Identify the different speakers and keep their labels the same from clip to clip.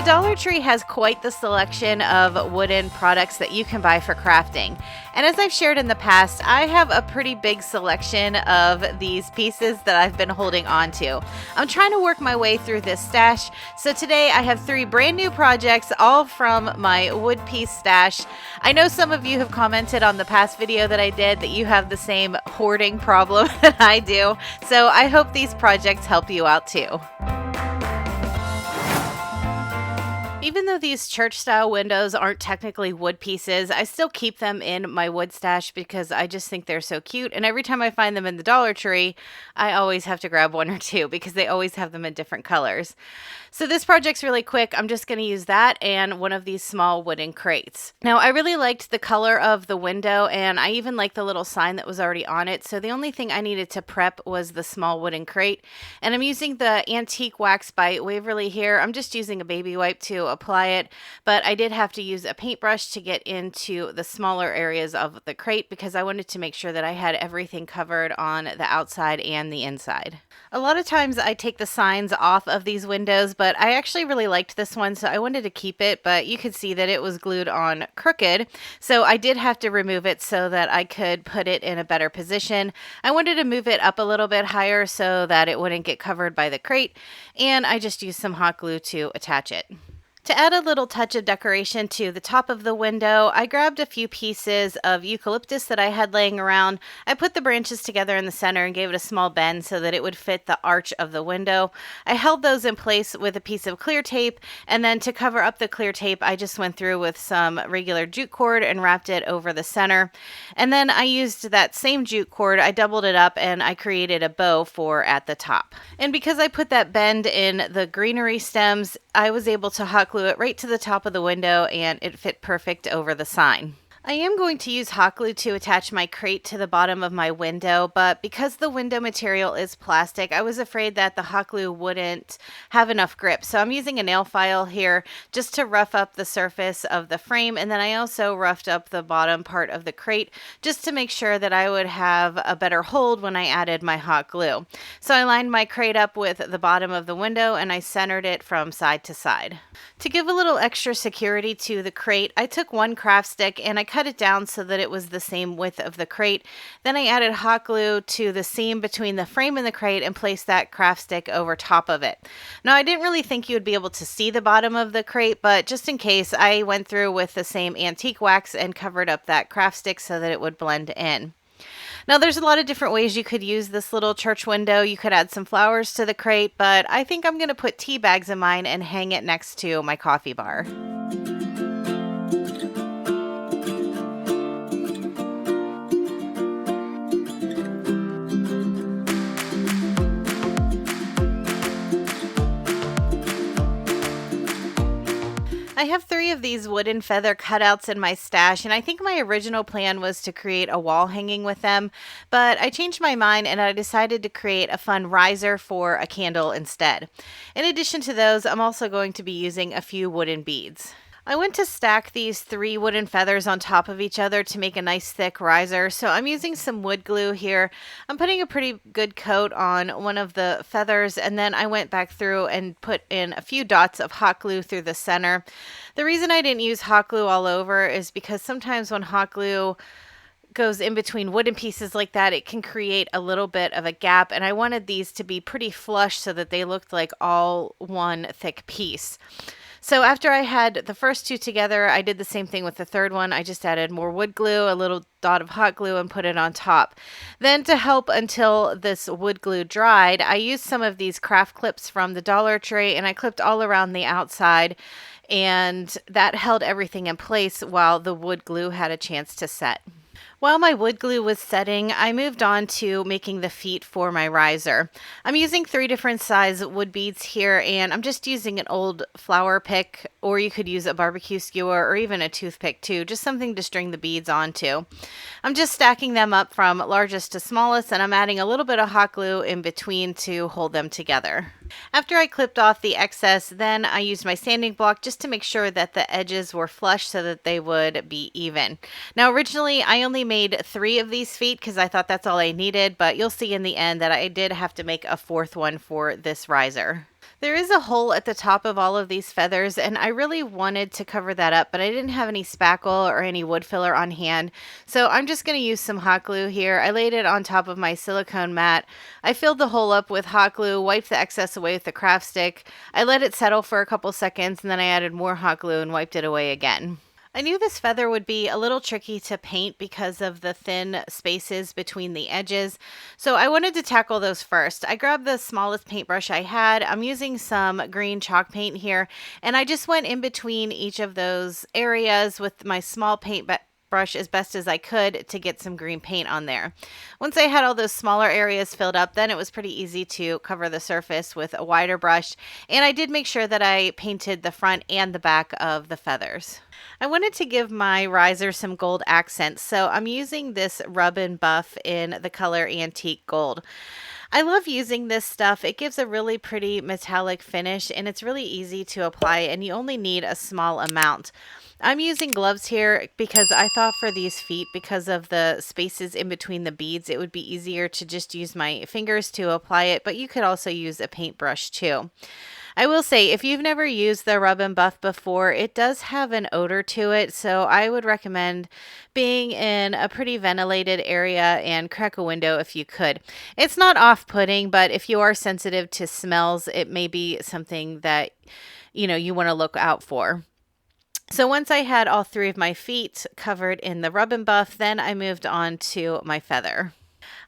Speaker 1: Dollar Tree has quite the selection of wooden products that you can buy for crafting. And as I've shared in the past, I have a pretty big selection of these pieces that I've been holding on to. I'm trying to work my way through this stash. So today I have 3 brand new projects, all from my wood piece stash. I know some of you have commented on the past video that I did that you have the same hoarding problem that I do. So I hope these projects help you out too. Even though these church style windows aren't technically wood pieces, I still keep them in my wood stash because I just think they're so cute. And every time I find them in the Dollar Tree, I always have to grab 1 or 2 because they always have them in different colors. So this project's really quick. I'm just going to use that and one of these small wooden crates. Now, I really liked the color of the window, and I even liked the little sign that was already on it. So the only thing I needed to prep was the small wooden crate. And I'm using the antique wax by Waverly here. I'm just using a baby wipe to apply it, but I did have to use a paintbrush to get into the smaller areas of the crate because I wanted to make sure that I had everything covered on the outside and the inside. A lot of times I take the signs off of these windows, but I actually really liked this one, so I wanted to keep it, but you could see that it was glued on crooked, so I did have to remove it so that I could put it in a better position. I wanted to move it up a little bit higher so that it wouldn't get covered by the crate, and I just used some hot glue to attach it. To add a little touch of decoration to the top of the window, I grabbed a few pieces of eucalyptus that I had laying around. I put the branches together in the center and gave it a small bend so that it would fit the arch of the window. I held those in place with a piece of clear tape, and then to cover up the clear tape, I just went through with some regular jute cord and wrapped it over the center. And then I used that same jute cord, I doubled it up, and I created a bow for at the top. And because I put that bend in the greenery stems, I was able to hot glue it right to the top of the window, and it fit perfect over the sign. I am going to use hot glue to attach my crate to the bottom of my window, but because the window material is plastic, I was afraid that the hot glue wouldn't have enough grip. So I'm using a nail file here just to rough up the surface of the frame, and then I also roughed up the bottom part of the crate just to make sure that I would have a better hold when I added my hot glue. So I lined my crate up with the bottom of the window and I centered it from side to side. To give a little extra security to the crate, I took 1 craft stick and I cut it down so that it was the same width of the crate. Then I added hot glue to the seam between the frame and the crate and placed that craft stick over top of it. Now, I didn't really think you would be able to see the bottom of the crate, but just in case, I went through with the same antique wax and covered up that craft stick so that it would blend in. Now, there's a lot of different ways you could use this little church window. You could add some flowers to the crate, but I think I'm going to put tea bags in mine and hang it next to my coffee bar. I have 3 of these wooden feather cutouts in my stash, and I think my original plan was to create a wall hanging with them, but I changed my mind and I decided to create a fun riser for a candle instead. In addition to those, I'm also going to be using a few wooden beads. I went to stack these 3 wooden feathers on top of each other to make a nice thick riser, so I'm using some wood glue here. I'm putting a pretty good coat on one of the feathers, and then I went back through and put in a few dots of hot glue through the center. The reason I didn't use hot glue all over is because sometimes when hot glue goes in between wooden pieces like that, it can create a little bit of a gap, and I wanted these to be pretty flush so that they looked like all one thick piece. So after I had the first 2 together, I did the same thing with the third one. I just added more wood glue, a little dot of hot glue, and put it on top. Then to help until this wood glue dried, I used some of these craft clips from the Dollar Tree, and I clipped all around the outside, and that held everything in place while the wood glue had a chance to set. While my wood glue was setting, I moved on to making the feet for my riser. I'm using 3 different size wood beads here, and I'm just using an old flower pick, or you could use a barbecue skewer or even a toothpick too, just something to string the beads onto. I'm just stacking them up from largest to smallest, and I'm adding a little bit of hot glue in between to hold them together. After I clipped off the excess, then I used my sanding block just to make sure that the edges were flush so that they would be even. Now, originally I only made 3 of these feet because I thought that's all I needed, but you'll see in the end that I did have to make a 4th one for this riser. There is a hole at the top of all of these feathers, and I really wanted to cover that up, but I didn't have any spackle or any wood filler on hand. So I'm just going to use some hot glue here. I laid it on top of my silicone mat. I filled the hole up with hot glue, wiped the excess away with the craft stick. I let it settle for a couple seconds, and then I added more hot glue and wiped it away again. I knew this feather would be a little tricky to paint because of the thin spaces between the edges, so I wanted to tackle those first. I grabbed the smallest paintbrush I had. I'm using some green chalk paint here, and I just went in between each of those areas with my small paint brush as best as I could to get some green paint on there. Once I had all those smaller areas filled up, then it was pretty easy to cover the surface with a wider brush, and I did make sure that I painted the front and the back of the feathers. I wanted to give my riser some gold accents, so I'm using this rub and buff in the color Antique Gold. I love using this stuff. It gives a really pretty metallic finish, and it's really easy to apply, and you only need a small amount. I'm using gloves here because I thought for these feet, because of the spaces in between the beads, it would be easier to just use my fingers to apply it, but you could also use a paintbrush too. I will say, if you've never used the rub and buff before, it does have an odor to it, so I would recommend being in a pretty ventilated area and crack a window if you could. It's not off-putting, but if you are sensitive to smells, it may be something that you want to look out for. So once I had all three of my feet covered in the rub and buff, then I moved on to my feather.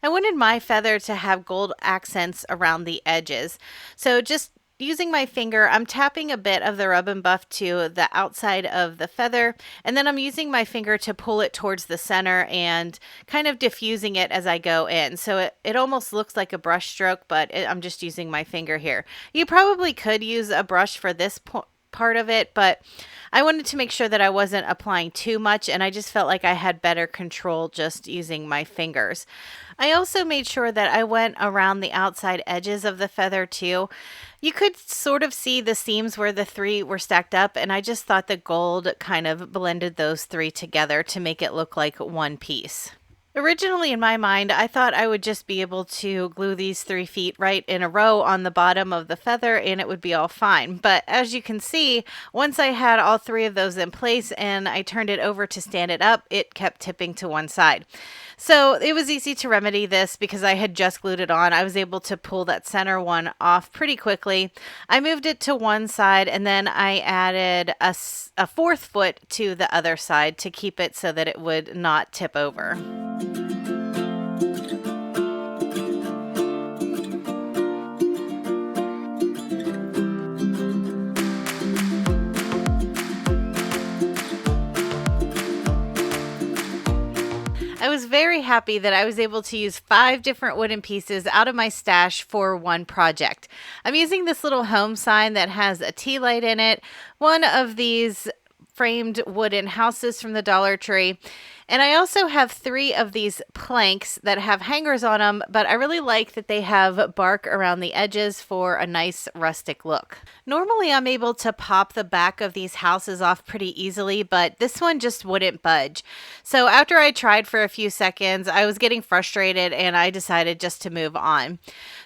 Speaker 1: I wanted my feather to have gold accents around the edges. So just using my finger, I'm tapping a bit of the rub and buff to the outside of the feather, and then I'm using my finger to pull it towards the center and kind of diffusing it as I go in. So it almost looks like a brush stroke, but I'm just using my finger here. You probably could use a brush for this part of it, but I wanted to make sure that I wasn't applying too much, and I just felt like I had better control just using my fingers. I also made sure that I went around the outside edges of the feather too. You could sort of see the seams where the three were stacked up, and I just thought the gold kind of blended those three together to make it look like one piece. Originally, in my mind, I thought I would just be able to glue these 3 feet right in a row on the bottom of the feather and it would be all fine. But as you can see, once I had all 3 of those in place and I turned it over to stand it up, it kept tipping to one side. So it was easy to remedy this because I had just glued it on. I was able to pull that center one off pretty quickly. I moved it to one side and then I added a 4th foot to the other side to keep it so that it would not tip over. I was very happy that I was able to use 5 different wooden pieces out of my stash for one project. I'm using this little home sign that has a tea light in it, one of these framed wooden houses from the Dollar Tree, and I also have 3 of these planks that have hangers on them, but I really like that they have bark around the edges for a nice rustic look. Normally I'm able to pop the back of these houses off pretty easily, but this one just wouldn't budge. So after I tried for a few seconds, I was getting frustrated and I decided just to move on.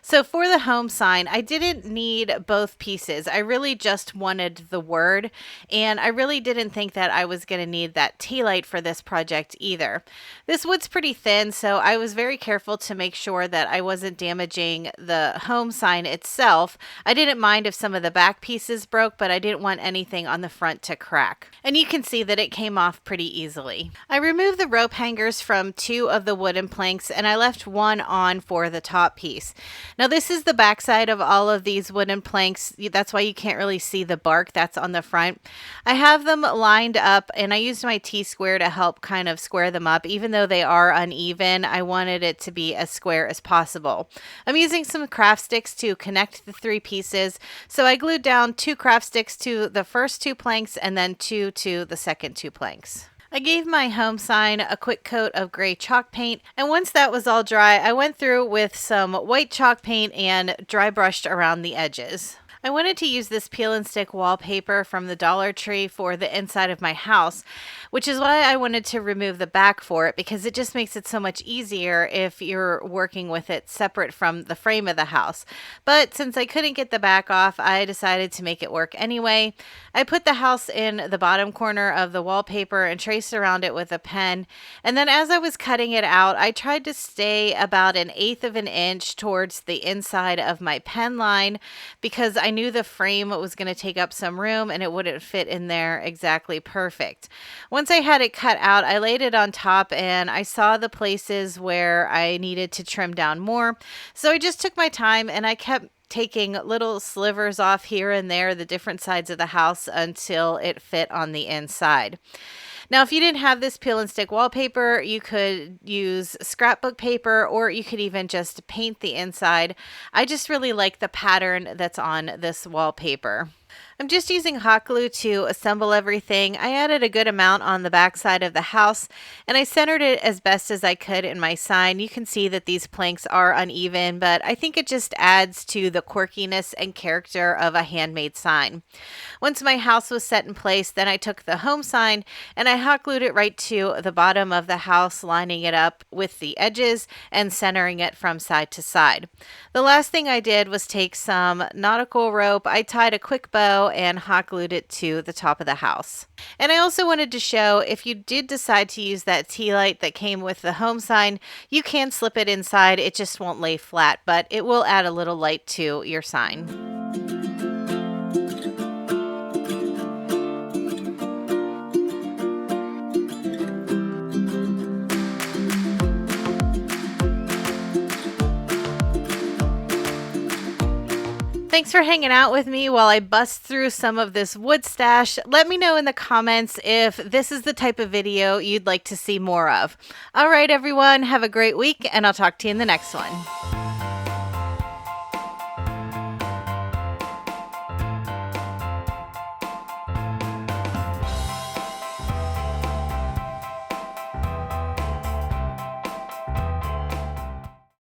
Speaker 1: So for the home sign, I didn't need both pieces. I really just wanted the word, and I really didn't think that I was going to need that tea light for this project either. This wood's pretty thin, so I was very careful to make sure that I wasn't damaging the home sign itself. I didn't mind if some of the back pieces broke, but I didn't want anything on the front to crack. And you can see that it came off pretty easily. I removed the rope hangers from 2 of the wooden planks, and I left one on for the top piece. Now this is the back side of all of these wooden planks. That's why you can't really see the bark that's on the front. I have them lined up, and I used my T-square to help kind of square them up. Even though they are uneven, I wanted it to be as square as possible. I'm using some craft sticks to connect the 3 pieces. So I glued down 2 craft sticks to the first 2 planks and then 2 to the second 2 planks. I gave my home sign a quick coat of gray chalk paint, and once that was all dry, I went through with some white chalk paint and dry brushed around the edges. I wanted to use this peel and stick wallpaper from the Dollar Tree for the inside of my house, which is why I wanted to remove the back for it, because it just makes it so much easier if you're working with it separate from the frame of the house. But since I couldn't get the back off, I decided to make it work anyway. I put the house in the bottom corner of the wallpaper and traced around it with a pen. And then as I was cutting it out, I tried to stay about 1/8 of an inch towards the inside of my pen line, because I knew the frame was going to take up some room and it wouldn't fit in there exactly perfect. Once I had it cut out, I laid it on top and I saw the places where I needed to trim down more. So I just took my time and I kept taking little slivers off here and there, the different sides of the house, until it fit on the inside. Now, if you didn't have this peel and stick wallpaper, you could use scrapbook paper, or you could even just paint the inside. I just really like the pattern that's on this wallpaper. I'm just using hot glue to assemble everything. I added a good amount on the back side of the house, and I centered it as best as I could in my sign. You can see that these planks are uneven, but I think it just adds to the quirkiness and character of a handmade sign. Once my house was set in place, then I took the home sign and I hot glued it right to the bottom of the house, lining it up with the edges and centering it from side to side. The last thing I did was take some nautical rope. I tied a quick bow and hot glued it to the top of the house. And I also wanted to show, if you did decide to use that tea light that came with the home sign, you can slip it inside. It just won't lay flat, but it will add a little light to your sign. Thanks for hanging out with me while I bust through some of this wood stash. Let me know in the comments if this is the type of video you'd like to see more of. All right, everyone, have a great week, and I'll talk to you in the next one.